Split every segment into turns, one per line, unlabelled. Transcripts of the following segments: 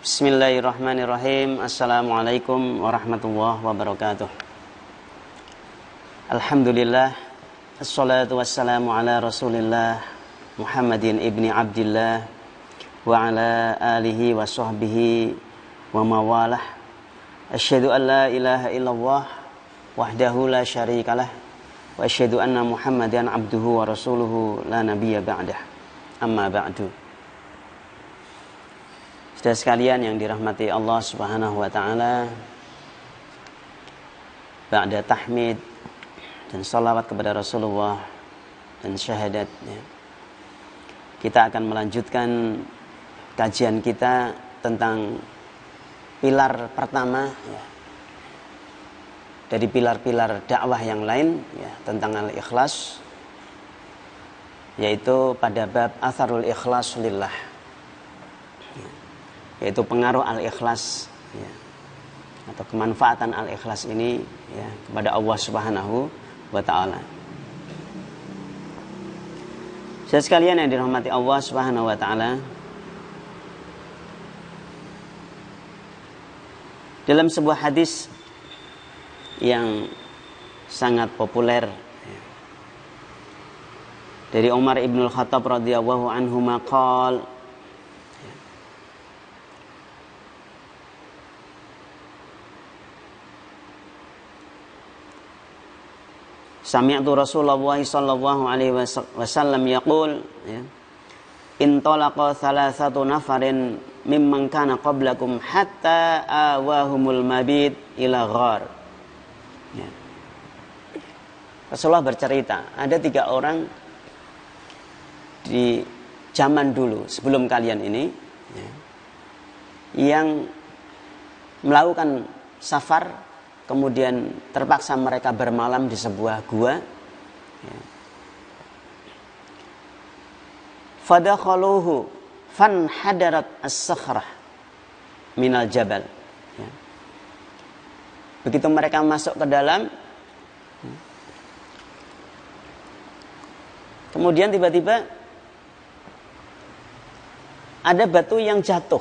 Bismillahirrahmanirrahim. Assalamualaikum warahmatullahi wabarakatuh. Alhamdulillah, assalatu wassalamu ala rasulillah Muhammadin ibni Abdillah wa ala alihi wa sahbihi wa mawalah. Asyhadu an la ilaha illallah wahdahu la syarikalah wa asyhadu anna Muhammadan abduhu wa rasuluhu la nabiyya ba'dah. Amma ba'du. Saudara sekalian yang dirahmati Allah Subhanahu wa taala, ba'da tahmid dan salawat kepada Rasulullah dan syahadat, kita akan melanjutkan kajian kita tentang pilar pertama dari pilar-pilar dakwah yang lain, tentang al-ikhlas, yaitu pada bab atharul ikhlas lillah, yaitu pengaruh al-ikhlas, atau kemanfaatan al-ikhlas ini kepada Allah Subhanahu wa ta'ala. Saudara sekalian yang dirahmati Allah Subhanahu wa ta'ala, dalam sebuah hadis yang sangat populer dari Umar ibn al-Khattab radhiyallahu anhu maqal, sami'tu Rasulullah sallallahu alaihi wasallam yaqul, intalaqa thalathatu nafarin mimman kana qablakum hatta awahumul mabit ila ghar. Rasulullah bercerita, ada 3 orang di zaman dulu sebelum kalian ini yang melakukan safar, kemudian terpaksa mereka bermalam di sebuah gua. Fadakhaluhu fanhadarat as-sakhrah minal jabal. Begitu mereka masuk ke dalam, kemudian tiba-tiba ada batu yang jatuh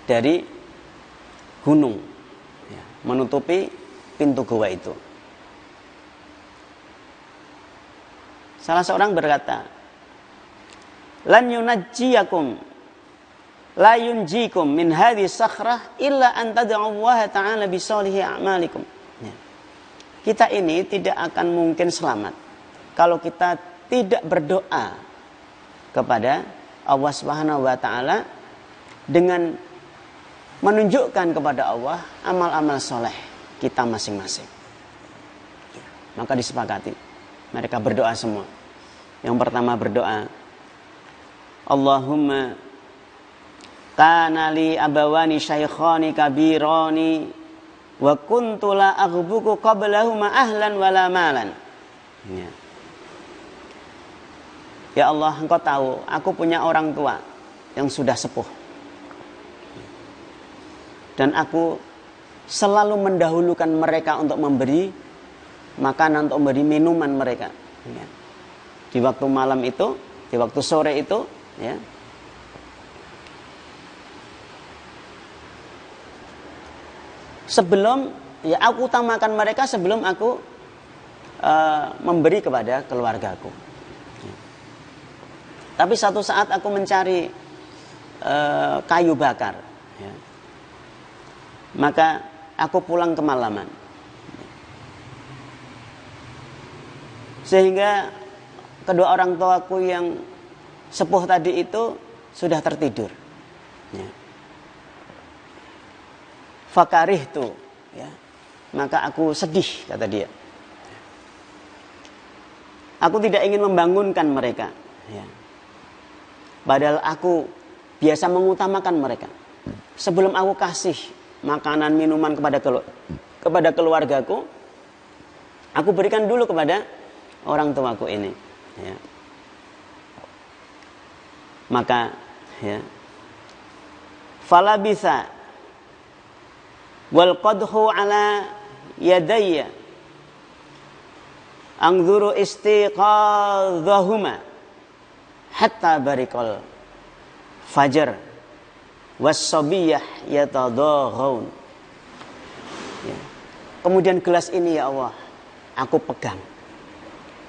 dari gunung, menutupi pintu gua itu. Salah seorang berkata, lan yunajjiyakum la yunjikum min hadhihi sakhrah illa an tad'u Allah ta'ala bi salihi a'malikum. Kita ini tidak akan mungkin selamat kalau kita tidak berdoa kepada Allah Subhanahu wa taala dengan menunjukkan kepada Allah amal-amal soleh kita masing-masing. Maka disepakati, mereka berdoa semua. Yang pertama berdoa, Allahumma kana li abawani syaikhani kabirani wa kuntu la aghbuku qablahuma ahlan wala malan. Ya Allah, Engkau tahu aku punya orang tua yang sudah sepuh, dan aku selalu mendahulukan mereka untuk memberi makanan, untuk memberi minuman mereka. Di waktu malam itu, di waktu sore itu, sebelum aku utamakan mereka sebelum aku memberi kepada keluargaku. Tapi satu saat aku mencari kayu bakar, maka aku pulang kemalaman, sehingga kedua orang tuaku yang sepuh tadi itu sudah tertidur. Fakarihtu, maka aku sedih, kata dia. Aku tidak ingin membangunkan mereka, padahal aku biasa mengutamakan mereka. Sebelum aku kasih makanan minuman kepada keluargaku, aku berikan dulu kepada orang tuaku ini. Maka falabitha wal qadhu ala yadayya anzuru istiqadhahuma hatta barikal fajar was-sabiyah yatadaghaun. Ya. Kemudian gelas ini ya Allah, aku pegang,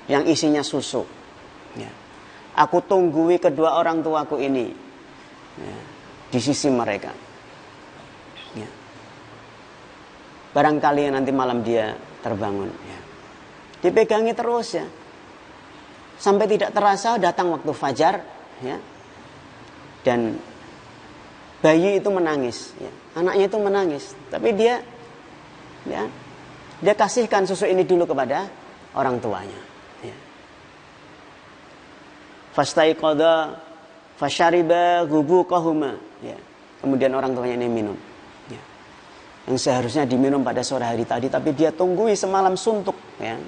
yang isinya susu. Ya. Aku tunggui kedua orang tuaku ini, ya, di sisi mereka. Ya. Barangkali nanti malam dia terbangun. Ya. Dipegangi terus ya, sampai tidak terasa datang waktu fajar. Ya. Dan bayi itu menangis. Ya. Anaknya itu menangis, tapi dia kasihkan susu ini dulu kepada orang tuanya. Ya. Fastaiqadha fasyariba ghubuqahuma. Ya. Kemudian orang tuanya ini minum. Ya. Yang seharusnya diminum pada sore hari tadi, tapi dia tunggui semalam suntuk. Ya.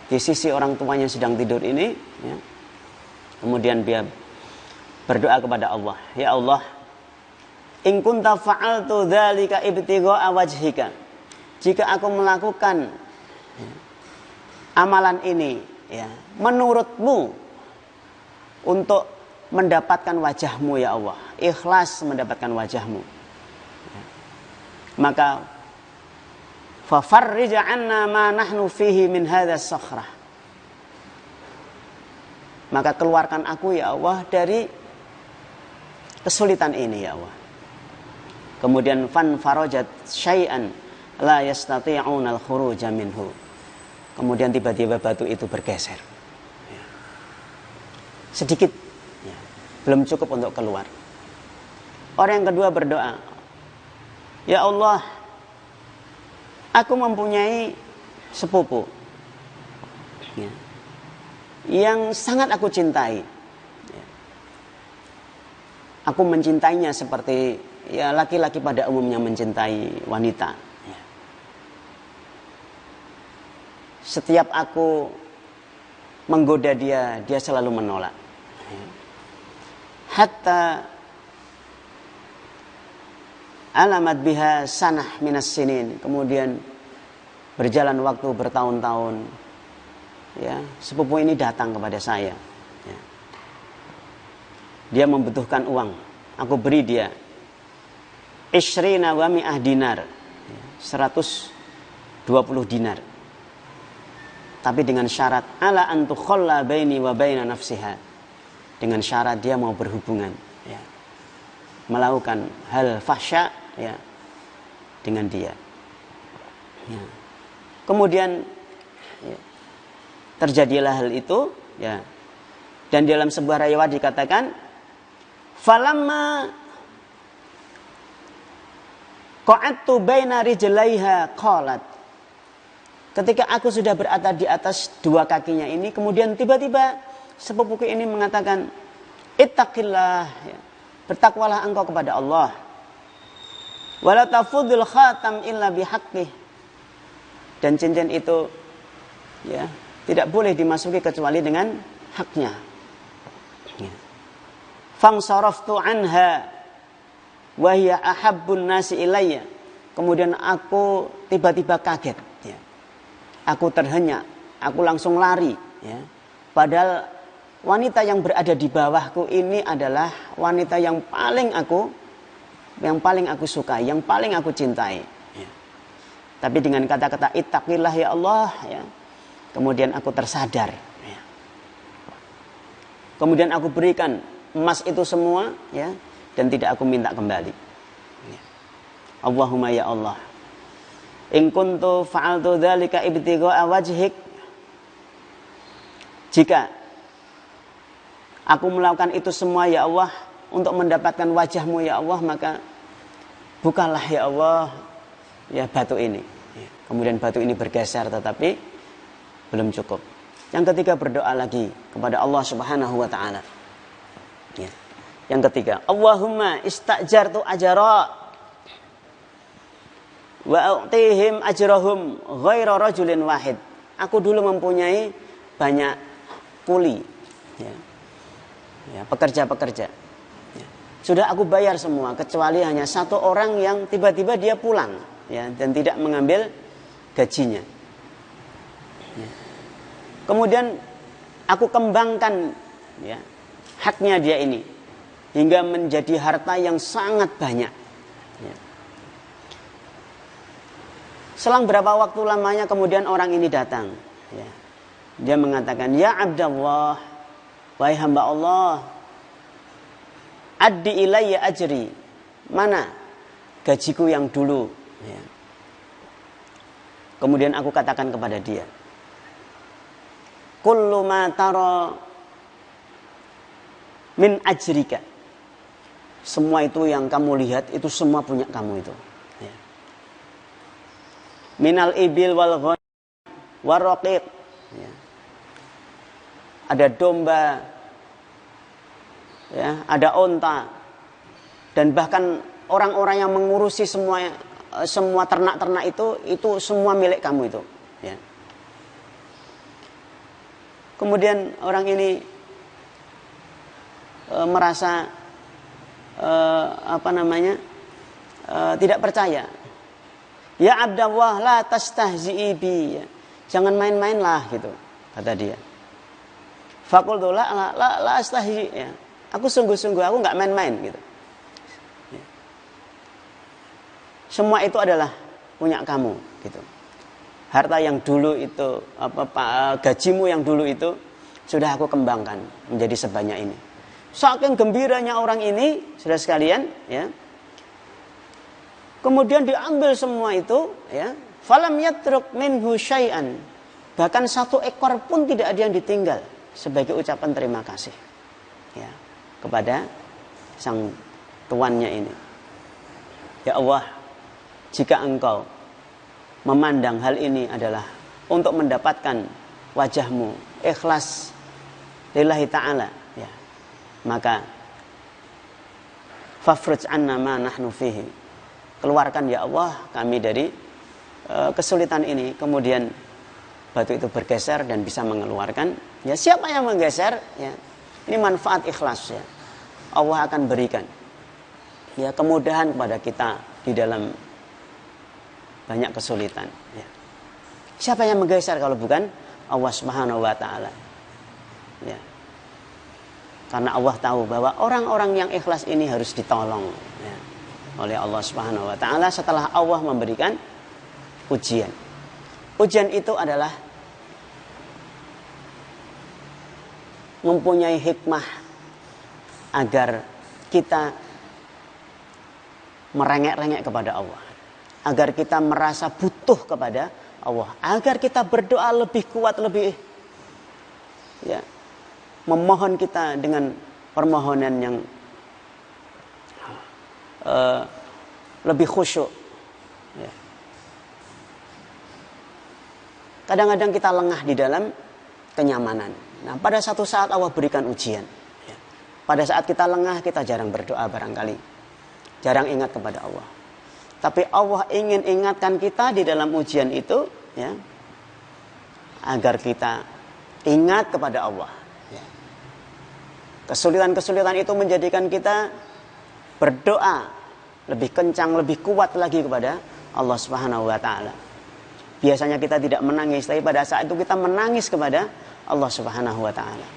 Di sisi orang tuanya sedang tidur ini. Ya. Kemudian dia berdoa kepada Allah. Ya Allah, in kunta fa'altu dzalika ibtigha'a wajhika. Jika aku melakukan amalan ini ya, menurutmu untuk mendapatkan wajahmu ya Allah, ikhlas mendapatkan wajahmu, ya, maka fafarrij 'anna ma nahnu fihi min hadzal sakhrah. Maka keluarkan aku ya Allah dari kesulitan ini ya Allah. Kemudian fan farajat syai'an la yastati'una al-khuruja minhu. Kemudian tiba-tiba batu itu bergeser. Ya. Sedikit. Ya. Belum cukup untuk keluar. Orang yang kedua berdoa, ya Allah, aku mempunyai sepupu, ya, yang sangat aku cintai. Ya. Aku mencintainya seperti ya laki-laki pada umumnya mencintai wanita. Setiap aku menggoda dia, dia selalu menolak. Hatta alamat biha sanah minas sinin. Kemudian berjalan waktu bertahun-tahun. Ya, sepupu ini datang kepada saya. Ya. Dia membutuhkan uang. Aku beri dia 20 wa mi'ah dinar. 120 dinar. Tapi dengan syarat ala an tukhalla baini wa baina nafsiha. Dengan syarat dia mau berhubungan, ya, melakukan hal fahsya ya, dengan dia. Ya. Kemudian ya, terjadilah hal itu ya. Dan dalam sebuah riwayat dikatakan falamma qa'adtu baina rijlaiha qalat. Ketika aku sudah berada di atas dua kakinya ini, kemudian tiba-tiba sepupuku ini mengatakan, ittaqillah, ya, bertakwalah engkau kepada Allah. Wala tafudhul khatam illa bihaqqih. Dan cincin itu ya, tidak boleh dimasuki kecuali dengan haknya. Ya. Fangsaraftu anha wa hiya ahabbun nasi ilayya. Kemudian aku tiba-tiba kaget. Aku terhenyak, aku langsung lari. Ya. Padahal wanita yang berada di bawahku ini adalah wanita yang paling aku sukai, yang paling aku cintai. Ya. Tapi dengan kata-kata ittaqillah ya Allah, ya, kemudian aku tersadar. Ya. Kemudian aku berikan emas itu semua, ya, dan tidak aku minta kembali. Ya. Allahumma ya Allah, in kuntu fa'altu dzalika ibtigha'a wajhik. Jika aku melakukan itu semua ya Allah untuk mendapatkan wajahmu ya Allah, maka bukalah ya Allah ya batu ini. Ya. Kemudian batu ini bergeser, tetapi belum cukup. Yang ketiga berdoa lagi kepada Allah Subhanahu wa taala. Ya. Yang ketiga, Allahumma istajartu ajara wa a'tihim ajrahum ghaira rajulin wahid. Aku dulu mempunyai banyak kuli, ya. Ya, pekerja-pekerja. Ya. Sudah aku bayar semua kecuali hanya satu orang yang tiba-tiba dia pulang, ya, dan tidak mengambil gajinya. Ya. Kemudian aku kembangkan, ya, haknya dia ini. hingga menjadi harta yang sangat banyak. Ya. Selang berapa waktu lamanya kemudian orang ini datang. Ya. Dia mengatakan, ya Abdallah, wahai hamba Allah, addi ilayya ajri, mana gajiku yang dulu. Ya. Kemudian aku katakan kepada dia, kullu ma tara min ajrika, semua itu yang kamu lihat itu semua punya kamu itu. Ya. Minal ibil wal ghanam waraqiq. Ya. Ada domba, ya, ada onta, dan bahkan orang-orang yang mengurusi semua ternak-ternak itu semua milik kamu itu. Ya. Kemudian orang ini merasa tidak percaya. Ya Abdallah, la tastahzi'i bi. Jangan main-mainlah gitu, kata dia. Faqultu la astahzi, ya. Aku sungguh-sungguh, aku enggak main-main gitu. Ya. Semua itu adalah punya kamu gitu. Harta yang dulu itu gajimu yang dulu itu sudah aku kembangkan menjadi sebanyak ini. Saking gembiranya orang ini, saudara sekalian, ya. Kemudian diambil semua itu, ya. Falam yatruk minhu syai'an. Bahkan satu ekor pun tidak ada yang ditinggal sebagai ucapan terima kasih, ya, kepada sang tuannya ini. Ya Allah, jika engkau memandang hal ini adalah untuk mendapatkan wajahmu, ikhlas lillahi ta'ala, ya, maka fafruj anna ma nahnu fihi. Keluarkan ya Allah kami dari kesulitan ini. Kemudian batu itu bergeser dan bisa mengeluarkan. Ya, siapa yang menggeser? Ya, ini manfaat ikhlas, ya. Allah akan berikan, ya, kemudahan kepada kita di dalam banyak kesulitan. Ya. Siapa yang menggeser kalau bukan Allah Subhanahu Wa Taala? Ya. Karena Allah tahu bahwa orang-orang yang ikhlas ini harus ditolong, ya, oleh Allah Subhanahu Wa Taala setelah Allah memberikan ujian. Ujian itu adalah mempunyai hikmah agar kita merengek-rengek kepada Allah, agar kita merasa butuh kepada Allah, agar kita berdoa lebih kuat, lebih, ya, memohon kita dengan permohonan yang lebih khusyuk. Ya. Kadang-kadang kita lengah di dalam kenyamanan. Nah, pada satu saat Allah berikan ujian. Ya. Pada saat kita lengah, kita jarang berdoa barangkali. Jarang ingat kepada Allah. Tapi Allah ingin ingatkan kita di dalam ujian itu, ya, agar kita ingat kepada Allah. Ya. Kesulitan-kesulitan itu menjadikan kita berdoa lebih kencang, lebih kuat lagi kepada Allah Subhanahu Wa Taala. Biasanya kita tidak menangis, tapi pada saat itu kita menangis kepada Allah Subhanahu Wa Taala.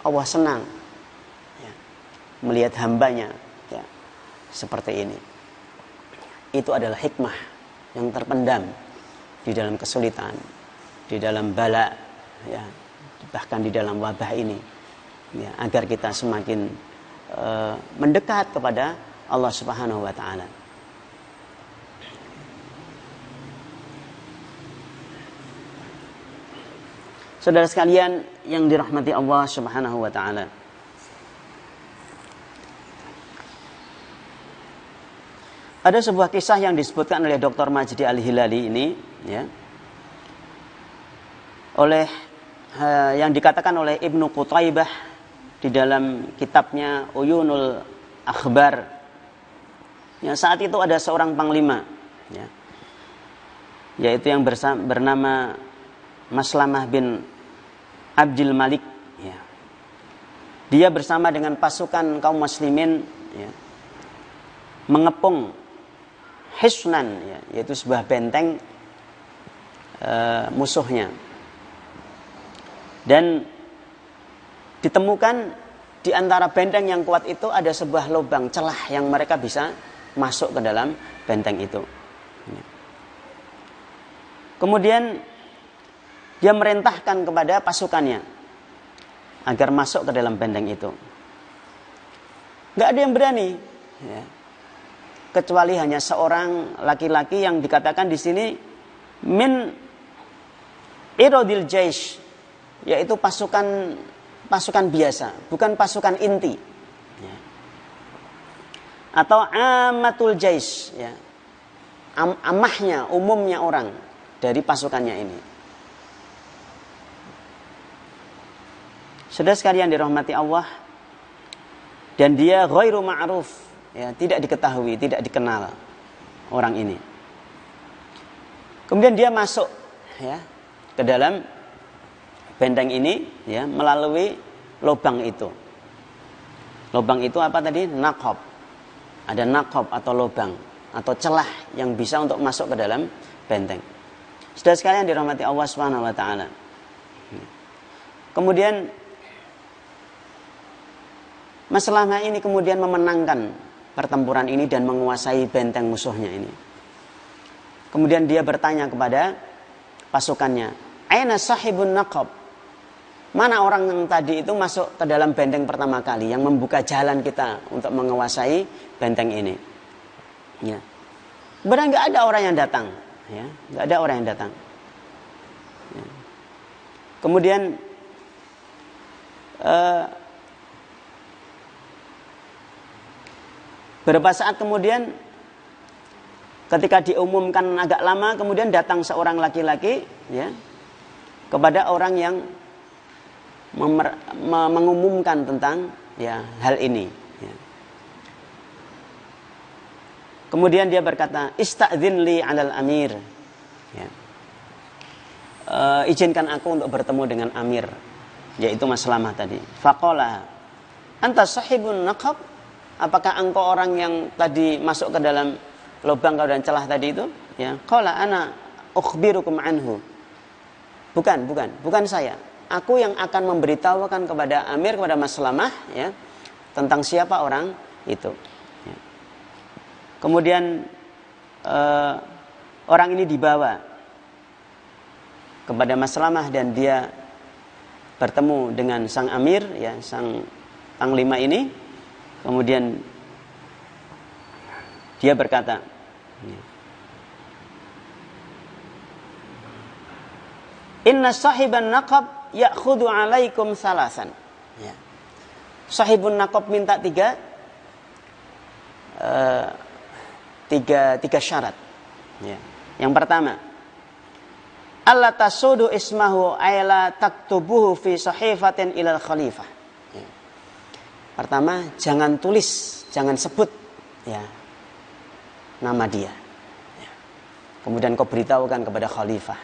Allah senang, ya, melihat hambanya, ya, seperti ini. Itu adalah hikmah yang terpendam di dalam kesulitan, di dalam bala, ya, bahkan di dalam wabah ini, ya, agar kita semakin mendekat kepada Allah Subhanahu Wa Taala. Saudara sekalian yang dirahmati Allah Subhanahu Wa Taala, ada sebuah kisah yang disebutkan oleh Dr. Majdi Al-Hilali ini, ya, oleh yang dikatakan oleh Ibnu Qutaibah di dalam kitabnya Uyunul Akhbar. Ya, saat itu ada seorang panglima, ya, yaitu yang bernama Maslamah bin Abdul Malik. Ya. Dia bersama dengan pasukan kaum muslimin, ya, mengepung Hisnan, ya, yaitu sebuah benteng musuhnya. Dan ditemukan di antara benteng yang kuat itu ada sebuah lubang celah yang mereka bisa masuk ke dalam benteng itu. Kemudian dia merintahkan kepada pasukannya agar masuk ke dalam benteng itu. Nggak ada yang berani, ya, kecuali hanya seorang laki-laki yang dikatakan di sini min irodil jaish, yaitu pasukan biasa, bukan pasukan inti, ya. Atau amatul jaish, ya, amahnya, umumnya orang dari pasukannya ini. Saudara sekalian dirahmati Allah, dan dia ghairu ma'ruf, ya, tidak diketahui, tidak dikenal orang ini. Kemudian dia masuk, ya, ke dalam benteng ini, ya, melalui lubang itu. Lubang itu apa tadi? Naqab. Ada naqab atau lubang atau celah yang bisa untuk masuk ke dalam benteng. Saudara sekalian dirahmati Allah Subhanahu wa taala. Kemudian Maslamah ini kemudian memenangkan pertempuran ini dan menguasai benteng musuhnya ini. Kemudian dia bertanya kepada pasukannya, "Aina sahibun naqab?" Mana orang yang tadi itu masuk ke dalam benteng pertama kali, yang membuka jalan kita untuk menguasai benteng ini. Ya. Benar nggak ada orang yang datang, ya, nggak ada orang yang datang. Ya. Kemudian beberapa saat kemudian ketika diumumkan agak lama, kemudian datang seorang laki-laki, ya, kepada orang yang mengumumkan tentang, ya, hal ini, ya. Kemudian dia berkata, "Ista'dzin li 'alal amir." Ya. Izinkan aku untuk bertemu dengan amir, yaitu Maslamah tadi. Faqala, "Anta sahibun naqab?" Apakah engkau orang yang tadi masuk ke dalam lubang dan celah tadi itu? Ya, qala ana ukhbirukum anhu. Bukan saya. Aku yang akan memberitahukan kepada Amir, kepada Maslamah, ya, tentang siapa orang itu. Ya. Kemudian orang ini dibawa kepada Maslamah dan dia bertemu dengan sang Amir, ya, sang panglima ini. Kemudian dia berkata, "Inna sahiban naqab ya'khudhu 'alaikum salasan." Ya. Sahibun naqab minta tiga syarat. Ya. Yang pertama, alla tasudu ismahu ay la taktubuhu fi sahifatin ilal khalifah. Pertama, jangan tulis, jangan sebut, ya, nama dia. Ya. Kemudian kau beritahukan kepada khalifah.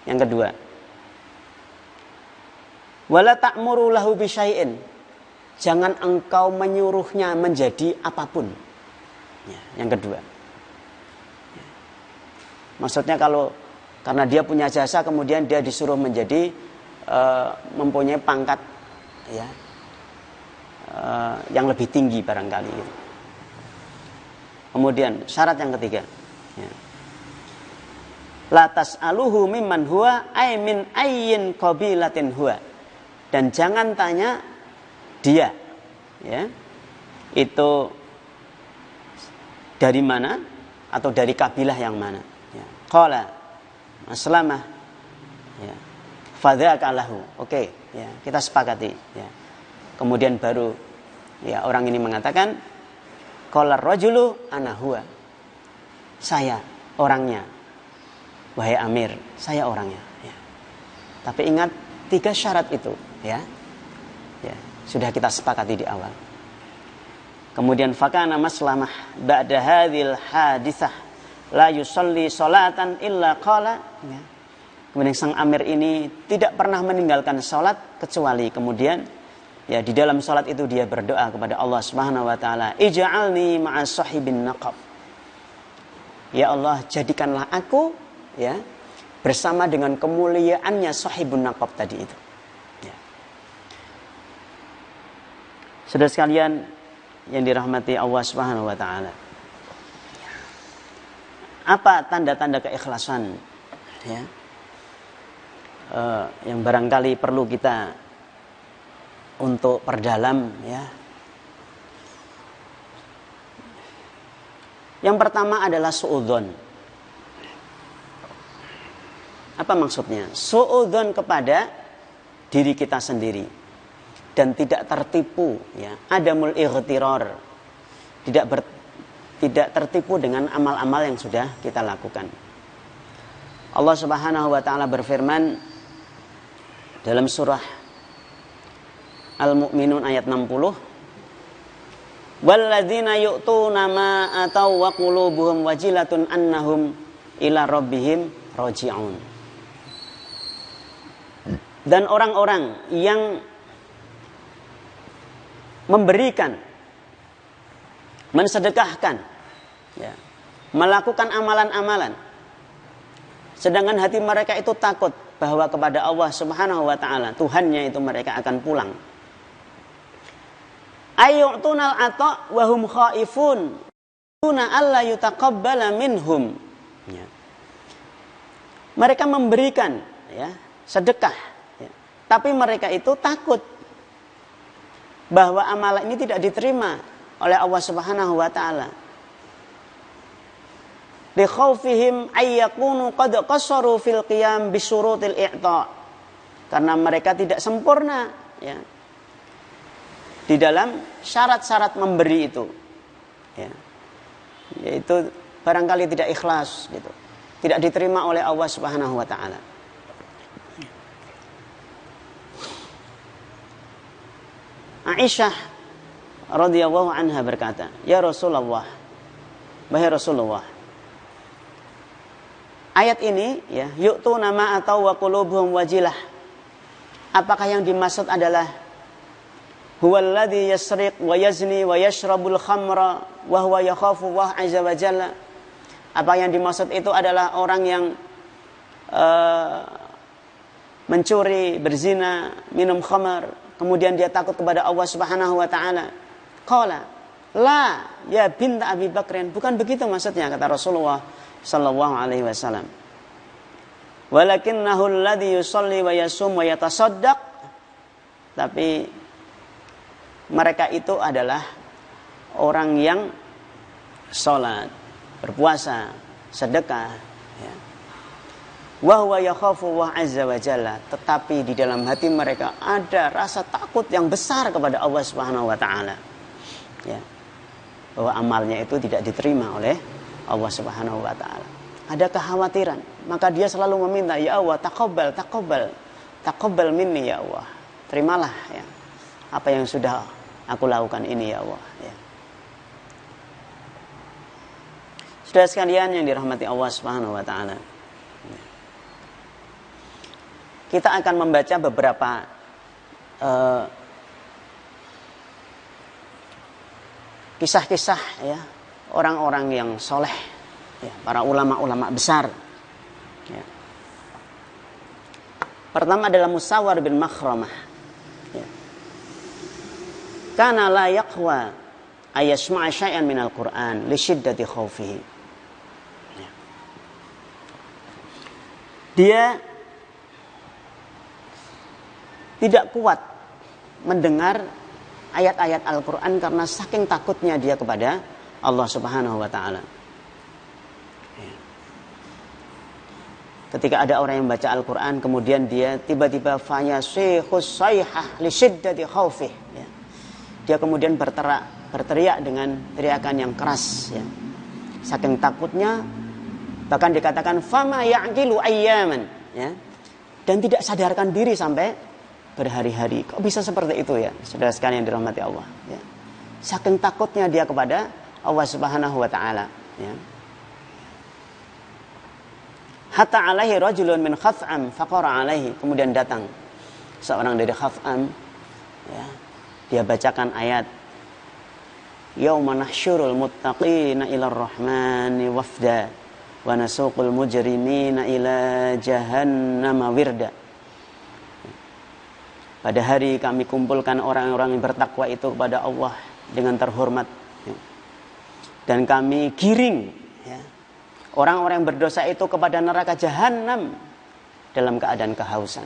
Yang kedua, wala ta'muru lahu bi syai'in. Jangan engkau menyuruhnya menjadi apapun. Ya, yang kedua. Ya. Maksudnya karena dia punya jasa, kemudian dia disuruh menjadi mempunyai pangkat, ya, yang lebih tinggi barangkali. Kemudian syarat yang ketiga, ya, la tas'aluhu mimman huwa ay min ayyin qabilatin huwa. Dan jangan tanya dia, ya, itu dari mana atau dari kabilah yang mana. Ya. Qala Maslamah, ya, fadzaka lahu. Oke, ya, kita sepakati, ya. Kemudian baru, ya, orang ini mengatakan, qala rajulu ana huwa. Saya orangnya. Wahai Amir, saya orangnya, ya. Tapi ingat 3 syarat itu, ya. Ya, sudah kita sepakati di awal. Kemudian fakana Maslamah ba'da hadhil hadisah la yusalli salatan illa qala, ya. Kemudian sang Amir ini tidak pernah meninggalkan salat kecuali kemudian, ya, di dalam salat itu dia berdoa kepada Allah Subhanahu wa taala, ij'alni ma'as sahibin naqab. Ya Allah, jadikanlah aku, ya, bersama dengan kemuliaannya sahibun naqab tadi itu. Ya. Saudara sekalian yang dirahmati Allah Subhanahu wa taala. Apa tanda-tanda keikhlasan ya? Yang barangkali perlu kita untuk perdalam ya. Yang pertama adalah suudzon. Apa maksudnya? Suudzon kepada diri kita sendiri dan tidak tertipu ya. Adamul ightirar. Tidak tertipu dengan amal-amal yang sudah kita lakukan. Allah Subhanahu wa taala berfirman dalam surah Al-Mu'minun ayat 60, walladzina yu'tuna ma ataw wa qulubuhum wajilatun annahum ila rabbihim raji'un. Dan orang-orang yang memberikan, mensedekahkan ya, melakukan amalan-amalan sedangkan hati mereka itu takut bahwa kepada Allah Subhanahu wa taala, Tuhannya itu mereka akan pulang. Ayyu'tunal ata wa hum khaifun tuna alla yutaqabbala minhum ya. Mereka memberikan ya, sedekah ya, tapi mereka itu takut bahwa amalan ini tidak diterima oleh Allah Subhanahu wa taala. Li khaufihim ay yakunu qad qasaru fil qiyam bi syurutil i'ta. Karena mereka tidak sempurna ya, di dalam syarat-syarat memberi itu. Ya. Yaitu barangkali tidak ikhlas gitu. Tidak diterima oleh Allah Subhanahu wa taala. Aisyah radhiyallahu anha berkata, "Ya Rasulullah, wahai Rasulullah, ayat ini ya, yu'tuna ma atau wa qulubuhum wajilah. Apakah yang dimaksud adalah huwallazi yasriq wa yazni wa yashrabul khamra wa huwa yakhafu Allah azza wa jalla? Apa yang dimaksud itu adalah orang yang mencuri, berzina, minum khamar, kemudian dia takut kepada Allah Subhanahu wa taala?" Qala, "La, ya bint Abi Bakrin." Bukan begitu maksudnya, kata Rasulullah sallallahu alaihi wasallam. "Walakinnahu alladhi yusalli wa yasum wa yatasaddaq." Tapi mereka itu adalah orang yang salat, berpuasa, sedekah ya. Wa huwa yakhafu Allah azza wa jalla, tetapi di dalam hati mereka ada rasa takut yang besar kepada Allah Subhanahu wa taala. Ya, bahwa amalnya itu tidak diterima oleh Allah Subhanahu wa taala. Ada kekhawatiran, maka dia selalu meminta, "Ya Allah, taqabbal minni ya Allah." Terimalah ya apa yang sudah aku lakukan ini ya Allah ya. Saudara sekalian yang dirahmati Allah Subhanahu wa taala. Kita akan membaca beberapa kisah-kisah ya, orang-orang yang soleh ya, para ulama-ulama besar ya. Pertama adalah Musawwar bin Makhramah ya. Kana la yaqwa ayasma'a syai'an minal Qur'an li syiddati khaufihi ya. Dia tidak kuat mendengar ayat-ayat Al-Quran karena saking takutnya dia kepada Allah Subhanahu wa ta'ala. Ketika ada orang yang baca Al-Quran, kemudian dia tiba-tiba fayasihus sayhah li syiddati khaufih ya. Dia kemudian berteriak dengan teriakan yang keras ya. Saking takutnya, bahkan dikatakan fama ya'qilu ayyaman ya. Dan tidak sadarkan diri sampai berhari-hari. Kok bisa seperti itu ya, saudara sekalian yang dirahmati Allah ya. Saking takutnya dia kepada Allah Subhanahu wa taala ya. Hatta alaihi rajulun min Khaf'am faqara alaihi, kemudian datang seorang dari Khaf'am ya. Dia bacakan ayat yauma nahsyurul muttaqina ilar rahmani wafda wa nasuqul mujrimina ila jahannama wirda. Pada hari kami kumpulkan orang-orang yang bertakwa itu kepada Allah dengan terhormat, ya. Dan kami giring, ya, orang-orang yang berdosa itu kepada neraka jahanam dalam keadaan kehausan,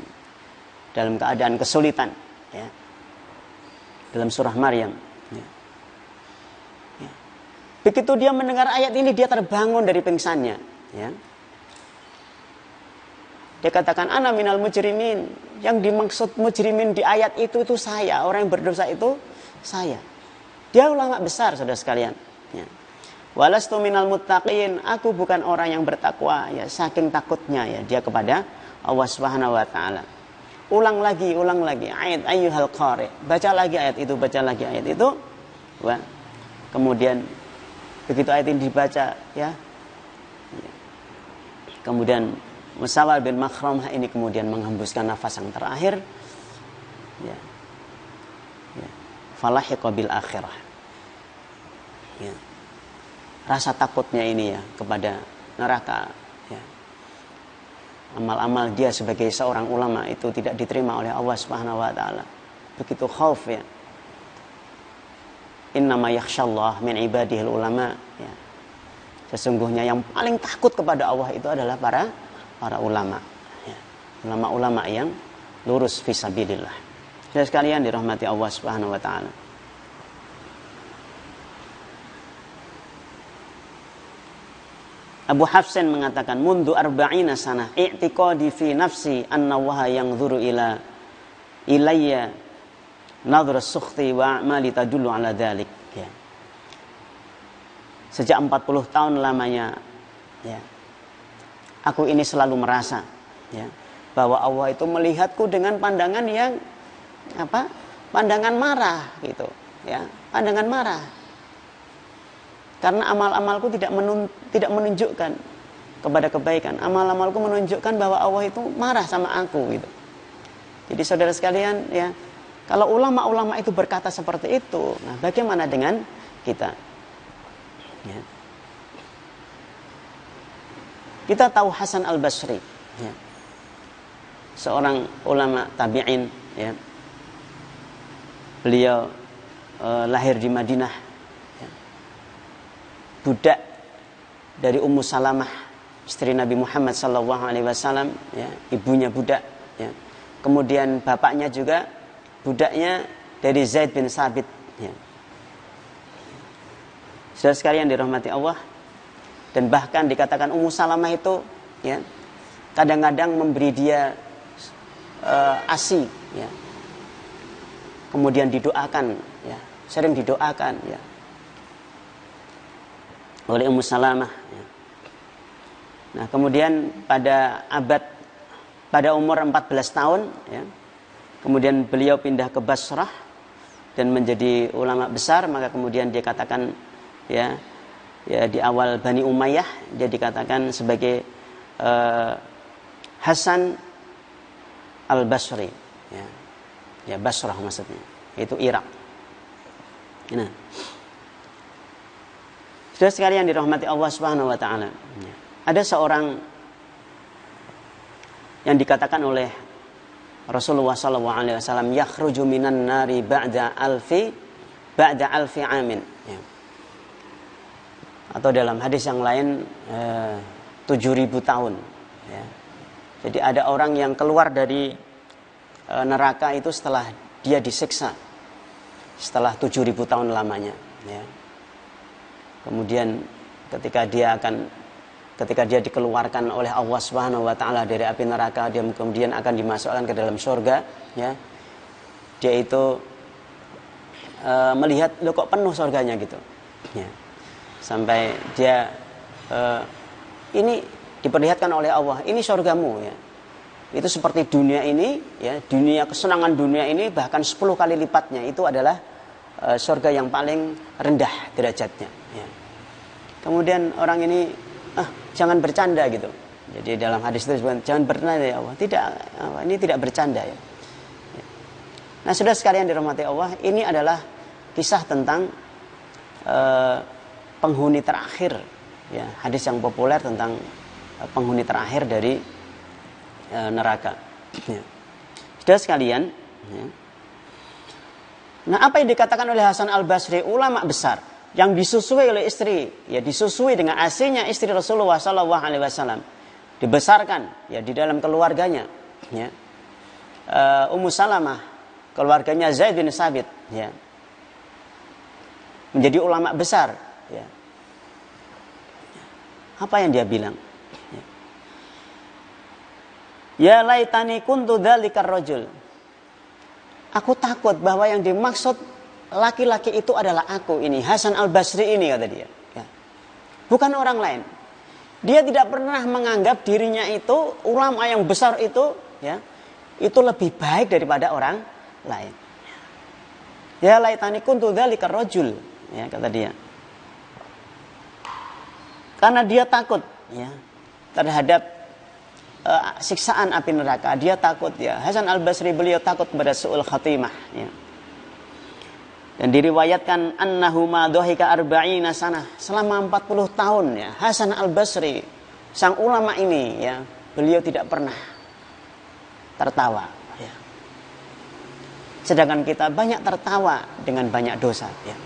dalam keadaan kesulitan, ya. Dalam surah Maryam, ya. Ya. Begitu dia mendengar ayat ini, dia terbangun dari pingsannya, ya. Dia katakan, ana minal mujrimin. Yang dimaksud mujrimin di ayat itu saya, orang yang berdosa itu saya. Dia ulama besar, saudara sekalian, ya. Walastu minal muttaqin, aku bukan orang yang bertakwa, ya, saking takutnya, ya, dia kepada Allah Subhanahu wa taala. Ulang lagi ayat ayyuhal qari. Baca lagi ayat itu. Wah. Kemudian begitu ayat ini dibaca, ya. Kemudian Musawwar bin Makhramah ini kemudian menghembuskan nafas yang terakhir, ya. Ya. Falahiqa bil akhirah. Ya. Rasa takutnya ini, ya, kepada neraka, ya. Amal-amal dia sebagai seorang ulama itu tidak diterima oleh Allah Subhanahu wa taala. Begitu khauf, ya. Innama yakhshallah min ibadihil ulama, ya. Sesungguhnya yang paling takut kepada Allah itu adalah para ulama, ya. Ulama-ulama yang lurus fisabilillah. Dan sekalian dirahmati Allah Subhanahu wa taala. Abu Hafsin mengatakan, mundu arba'ina sanah i'tiqadi fi nafsi anna waha yanzuru ilayya nadhra sukhti wa a'mali tadullu ala dhalik, ya. Sejak 40 tahun lamanya, ya, aku ini selalu merasa, ya, bahwa Allah itu melihatku dengan pandangan yang pandangan marah, gitu, ya, pandangan marah. Karena amal-amalku tidak menunjukkan kepada kebaikan. Amal-amalku menunjukkan bahwa Allah itu marah sama aku, gitu. Jadi saudara sekalian, ya, kalau ulama-ulama itu berkata seperti itu, nah bagaimana dengan kita? Ya. Kita tahu Hasan al-Basri, ya, seorang ulama tabi'in, ya. Beliau lahir di Madinah. Budak dari Ummu Salamah, istri Nabi Muhammad SAW, ya, ibunya budak, ya. Kemudian bapaknya juga budaknya dari Zaid bin Sabit, ya. Saudara sekalian dirahmati Allah, dan bahkan dikatakan Ummu Salamah itu, ya, kadang-kadang memberi dia ASI, ya. Kemudian didoakan, ya, sering didoakan, ya, oleh Ummu Salamah, ya. Nah, kemudian pada umur 14 tahun, ya, kemudian beliau pindah ke Basrah dan menjadi ulama besar. Maka kemudian dia katakan, ya, di awal Bani Umayyah dia dikatakan sebagai Hasan al-Basri, ya. Ya, Basrah maksudnya, itu Irak. Nah, sudah sekalian dirahmati Allah Subhanahu wa taala. Ada seorang yang dikatakan oleh Rasulullah sallallahu alaihi wasallam, yakhruju minan nari ba'da alfi amin, ya. Atau dalam hadis yang lain 7.000 tahun, ya. Jadi ada orang yang keluar dari neraka itu setelah dia disiksa setelah 7.000 tahun lamanya, ya. Kemudian ketika dia dikeluarkan oleh Allah Subhanahu wa taala dari api neraka, dia kemudian akan dimasukkan ke dalam surga, ya. Dia itu melihat, loh kok penuh surganya, gitu, ya. Sampai dia ini diperlihatkan oleh Allah, ini surgamu, ya. Itu seperti dunia ini, ya, dunia kesenangan dunia ini bahkan 10 kali lipatnya itu adalah surga yang paling rendah derajatnya, ya. Kemudian orang ini jangan bercanda, gitu. Jadi dalam hadis itu jangan bercanda, ya Allah. Tidak, ini tidak bercanda, ya. Nah, sudah sekalian dirahmati Allah, ini adalah kisah tentang penghuni terakhir, ya, hadis yang populer tentang penghuni terakhir dari neraka, ya. Sudah sekalian, Ya. Nah, apa yang dikatakan oleh Hasan al-Basri, ulama besar yang disusui oleh istri, ya disusui dengan asinya istri Rasulullah SAW, dibesarkan ya di dalam keluarganya, ya. Ummu Salamah, keluarganya Zaid bin Sabit, ya, menjadi ulama besar, ya. Apa yang dia bilang? Ya laitani kuntu dzalikar rajul. Aku takut bahwa yang dimaksud laki-laki itu adalah aku ini, Hasan al-Basri ini, kata dia. Ya. Bukan orang lain. Dia tidak pernah menganggap dirinya itu, ulama yang besar itu, ya, itu lebih baik daripada orang lain. Ya laitani kuntu dzalikar rajul, ya, kata dia. Karena dia takut, ya, terhadap siksaan api neraka. Dia takut, ya. Hasan al-Basri, beliau takut kepada su'ul khatimah, ya. Dan diriwayatkan annahu ma dhahika arba'ina sanah, selama 40 tahun, ya, Hasan al-Basri, sang ulama ini, ya, beliau tidak pernah tertawa, ya. Sedangkan kita banyak tertawa dengan banyak dosa, ya.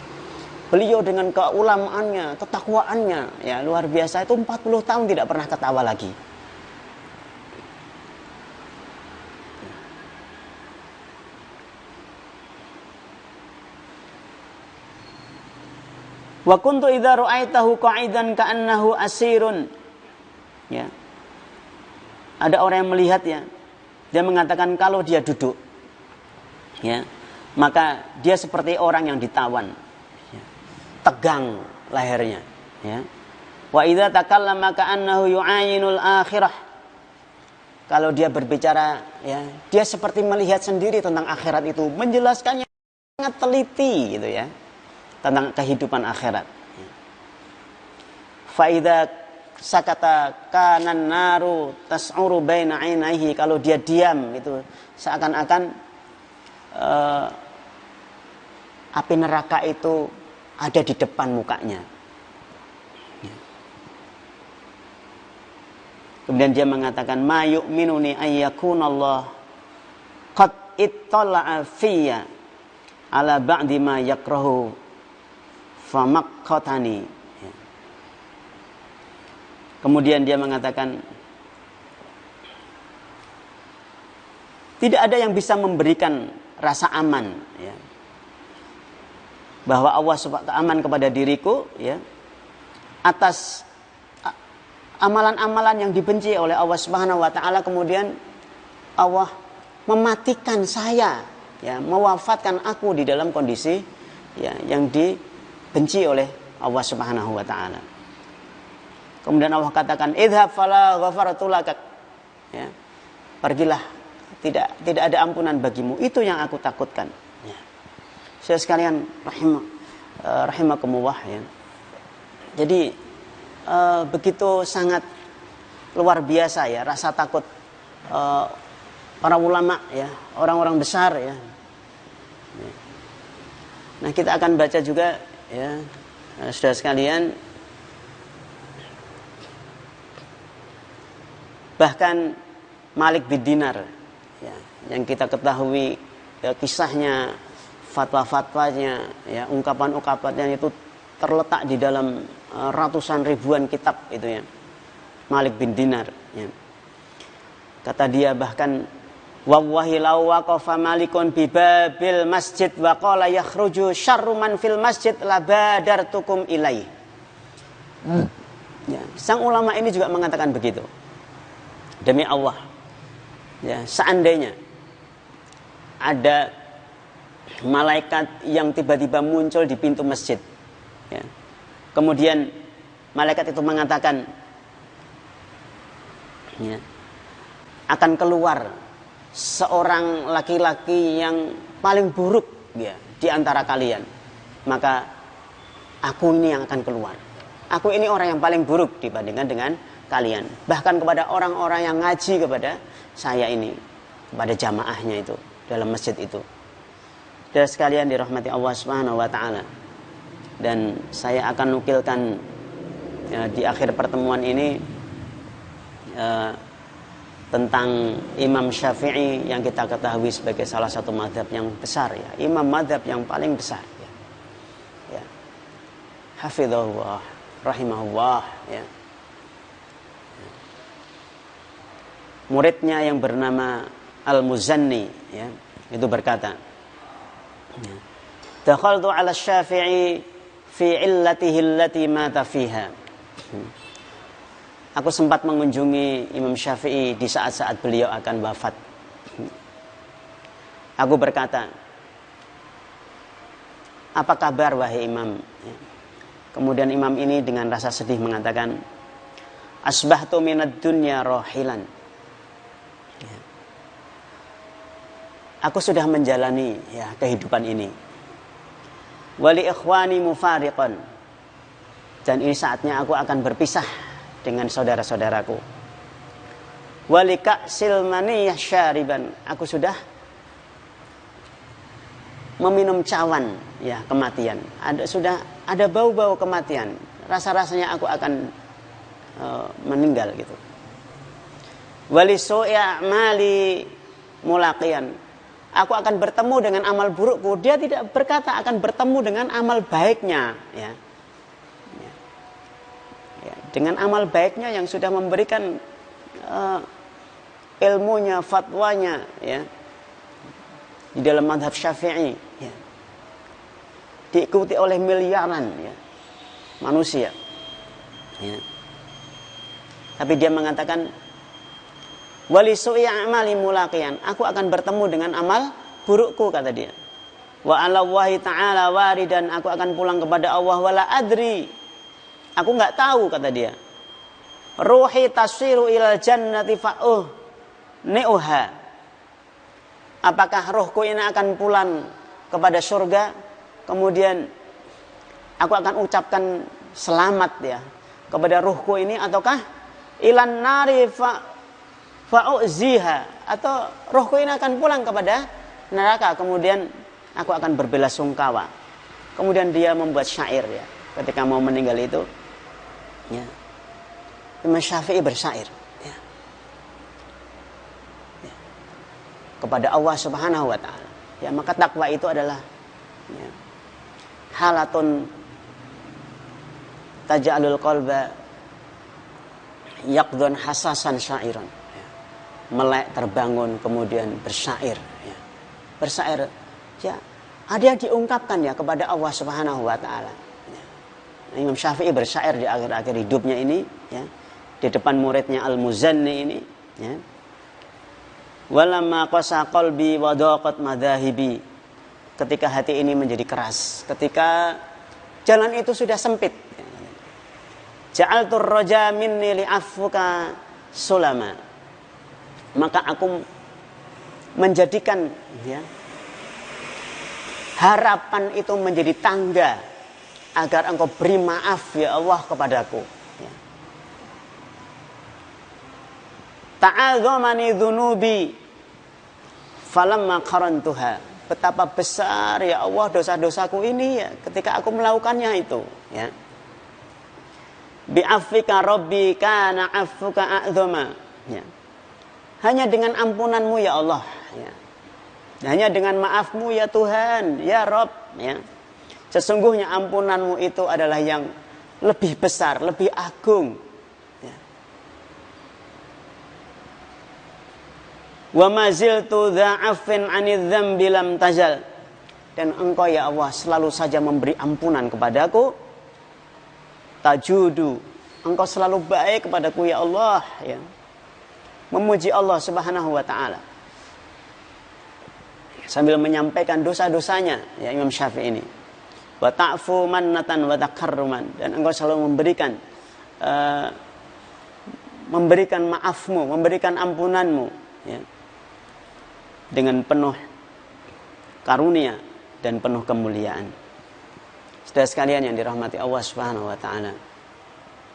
Beliau dengan keulamaannya, ketakwaannya, ya, luar biasa, itu 40 tahun tidak pernah ketawa lagi. Wa kuntu idza ra'aitahu qa'idan ka'annahu asirun. Ya. Ada orang yang melihatnya, dia mengatakan kalau dia duduk, ya, maka dia seperti orang yang ditawan, ya, tegang lehernya, ya. Wa idza takallama ka'annahu yu'ayinul akhirah. Kalau dia berbicara, ya, dia seperti melihat sendiri tentang akhirat itu, menjelaskannya sangat teliti, gitu, ya, tentang kehidupan akhirat. Faida sakata kanan naru tas'uru baina ainaihi. Kalau dia diam itu seakan-akan api neraka itu ada di depan mukanya. Kemudian dia mengatakan ma yu'minuni ayyakunallah qad ittala'a fiyya ala ba'di ma yakrahu famaqqatani. Kemudian dia mengatakan tidak ada yang bisa memberikan rasa aman, ya, bahwa Allah aman kepada diriku, ya, atas amalan-amalan yang dibenci oleh Allah Subhanahu wa taala. Kemudian Allah mematikan saya, ya, mewafatkan aku di dalam kondisi, ya, yang dibenci oleh Allah Subhanahu wa taala. Kemudian Allah katakan idhab fala ghafartu lak, ya, pergilah, tidak ada ampunan bagimu. Itu yang aku takutkan, ya. Saya sekalian rahimakumullah, ya. Jadi begitu sangat luar biasa, ya, rasa takut para ulama, ya, orang-orang besar, ya. Nah, kita akan baca juga, ya, saudara sekalian, bahkan Malik bin Dinar, ya, yang kita ketahui, ya, kisahnya, fatwa-fatwanya, ya, ungkapan-ungkapannya itu terletak di dalam ratusan ribuan kitab itu, ya, Malik bin Dinar, ya. Kata dia bahkan wallahi law waqafa malikun bi babil masjid wa qala yakhruju syarru man fil masjid labadartukum ilai. Ya, sang ulama ini juga mengatakan begitu. Demi Allah, ya, seandainya ada malaikat yang tiba-tiba muncul di pintu masjid, ya, kemudian malaikat itu mengatakan, ya, akan keluar seorang laki-laki yang paling buruk, ya, di antara kalian, maka aku ini yang akan keluar. Aku ini orang yang paling buruk dibandingkan dengan kalian. Bahkan kepada orang-orang yang ngaji kepada saya ini, kepada jamaahnya itu dalam masjid itu. Dan sekalian dirahmati Allah Subhanahu wa taala. Dan saya akan nukilkan, ya, di akhir pertemuan ini tentang Imam Syafi'i yang kita ketahui sebagai salah satu mazhab yang besar ya, imam mazhab yang paling besar ya. Ya. Hafizahullah, rahimahullah ya. Muridnya yang bernama Al-Muzanni ya, itu berkata, ya, dakhaltu 'ala Syafi'i fi 'illatihi allati mata fiha. Aku sempat mengunjungi Imam Syafi'i di saat-saat beliau akan wafat. Aku berkata, apa kabar wahai Imam? Kemudian Imam ini dengan rasa sedih mengatakan, asbahtu minad dunya rahilan. Aku sudah menjalani ya kehidupan ini. Wali ikhwani mufariqan. Dan ini saatnya aku akan berpisah dengan saudara-saudaraku. Walika silmaniyah syariban. Aku sudah meminum cawan ya kematian. Sudah ada bau-bau kematian. Rasa-rasanya aku akan meninggal gitu. Wali su'i a'mali mulaqiyan. Aku akan bertemu dengan amal burukku. Dia tidak berkata akan bertemu dengan amal baiknya ya. Dengan amal baiknya yang sudah memberikan ilmunya, fatwanya ya, di dalam mazhab Syafi'i ya, diikuti oleh miliaran ya, manusia ya. Tapi dia mengatakan wali su'i a'mali mulaqiyan, aku akan bertemu dengan amal burukku, kata dia. Wa 'ala Allahi ta'ala waridan, aku akan pulang kepada Allah wala adri. Aku nggak tahu, kata dia. Ruhi tasiru ilal jannati fa'uh ni'uha. Apakah rohku ini akan pulang kepada surga, kemudian aku akan ucapkan selamat ya kepada rohku ini, ataukah ilan nari fa'uziha, atau rohku ini akan pulang kepada neraka, kemudian aku akan berbelasungkawa. Kemudian dia membuat syair ya ketika mau meninggal itu. Ya. Imam Syafi'i bersyair ya. Ya. Kepada Allah Subhanahu wa taala. Ya, maka takwa itu adalah ya, halatun taj'alul qalba yaqdun hasasan syairan. Ya. Melek terbangun kemudian bersyair ya. Bersyair ya, ada yang diungkapkan ya kepada Allah Subhanahu wa taala. Imam Syafi'i bersyair di akhir-akhir hidupnya ini ya, di depan muridnya Al-Muzanni ini ya. Walamma qasa qalbi wa daqat madhahibi. Ketika hati ini menjadi keras, ketika jalan itu sudah sempit. Ja'altur raja minni li'afuka sulama. Maka aku menjadikan ya, harapan itu menjadi tangga agar engkau beri maaf ya Allah kepadaku. Ya. Ta'adzamani dzunubi falamma qarantuha. Betapa besar ya Allah dosa-dosaku ini ya ketika aku melakukannya itu ya. Bi'afika rabbi kana 'affuka a'dzama. Ya. Hanya dengan ampunanmu ya Allah ya. Hanya dengan maafmu ya Tuhan, ya Rabb ya. Sesungguhnya ampunanmu itu adalah yang lebih besar, lebih agung. Wa ma ziltu dza'afin 'anidz dzambi lam tazal. Dan engkau ya Allah selalu saja memberi ampunan kepadaku. Tajudu, engkau selalu baik kepadaku ya Allah ya. Memuji Allah Subhanahu wa taala. Sambil menyampaikan dosa-dosanya ya Imam Syafi'i ini. Wa ta'fu mannatan wa takarruman, dan engkau selalu memberikan maafmu, memberikan ampunanmu ya, dengan penuh karunia dan penuh kemuliaan. Saudara sekalian yang dirahmati Allah Subhanahu wa taala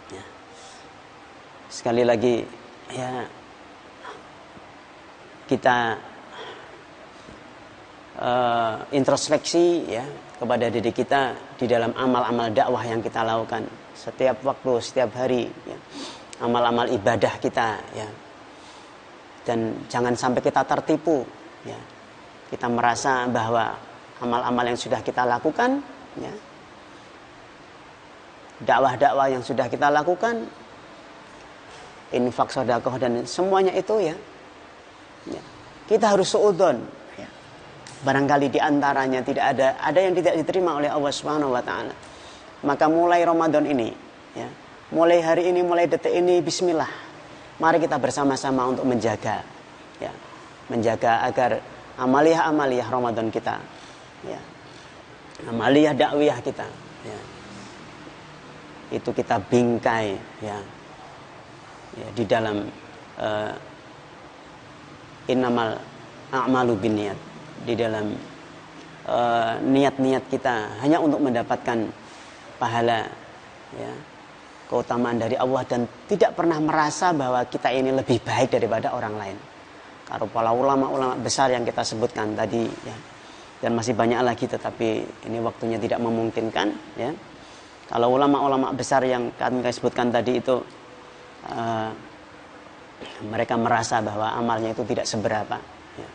ya. Sekali lagi ya, kita introspeksi ya kepada diri kita di dalam amal-amal dakwah yang kita lakukan setiap waktu, setiap hari ya. Amal-amal ibadah kita ya. Dan jangan sampai kita tertipu, ya. Kita merasa bahwa amal-amal yang sudah kita lakukan, ya, dakwah-dakwah yang sudah kita lakukan, infak, sedekah dan semuanya itu, ya, kita harus suudzon. Ya. Barangkali diantaranya tidak ada yang tidak diterima oleh Allah Subhanahu Wa Taala. Maka mulai Ramadan ini, ya, mulai hari ini, mulai detik ini, Bismillah, mari kita bersama-sama untuk menjaga, ya, menjaga agar amaliyah Ramadan kita, ya, amaliyah dakwah kita, ya, itu kita bingkai, ya, di dalam innamal a'malu binniyat, di dalam niat-niat kita hanya untuk mendapatkan pahala, ya, keutamaan dari Allah, dan tidak pernah merasa bahwa kita ini lebih baik daripada orang lain. Kalau para ulama-ulama besar yang kita sebutkan tadi, ya, dan masih banyak lagi, tetapi ini waktunya tidak memungkinkan, ya. Kalau ulama-ulama besar yang kami sebutkan tadi itu, mereka merasa bahwa amalnya itu tidak seberapa, ya.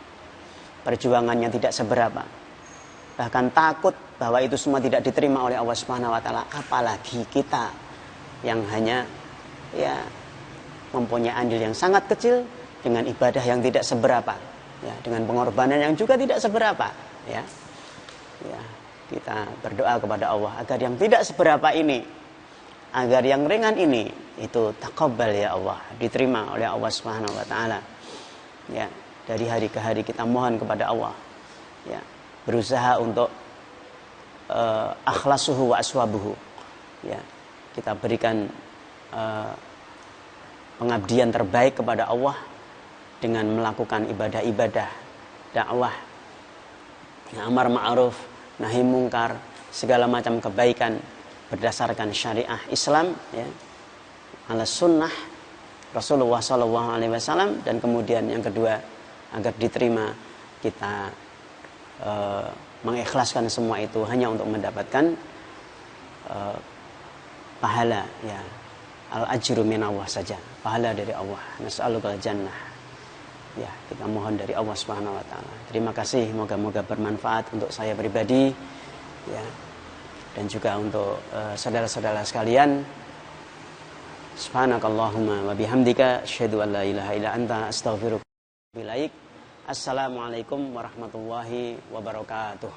Perjuangannya tidak seberapa, bahkan takut bahwa itu semua tidak diterima oleh Allah Subhanahu Wa Taala. Apalagi kita yang hanya, ya, mempunyai andil yang sangat kecil dengan ibadah yang tidak seberapa, ya, dengan pengorbanan yang juga tidak seberapa, ya. Ya, kita berdoa kepada Allah agar yang tidak seberapa ini, agar yang ringan ini itu taqabbal ya Allah, diterima oleh Allah Subhanahu Wa Taala, ya. Dari hari ke hari kita mohon kepada Allah, ya, berusaha untuk akhlasuhu wa aswabuhu, ya, kita berikan pengabdian terbaik kepada Allah dengan melakukan ibadah-ibadah dakwah, amar ma'ruf nahi mungkar, segala macam kebaikan berdasarkan syariah Islam, ya, ala sunnah Rasulullah SAW. Dan kemudian yang kedua, agar diterima, kita mengikhlaskan semua itu hanya untuk mendapatkan pahala, ya, al-ajru minallah saja, pahala dari Allah. Nas'alukal jannah, ya, kita mohon dari Allah Subhanahu Wa Taala. Terima kasih, moga-moga bermanfaat untuk saya pribadi, ya, dan juga untuk saudara-saudara sekalian. Subhanakallahumma wa bihamdika asyhadu an la ilaha illa anta astaghfiruka wa atubu ilaik. Assalamualaikum warahmatullahi wabarakatuh.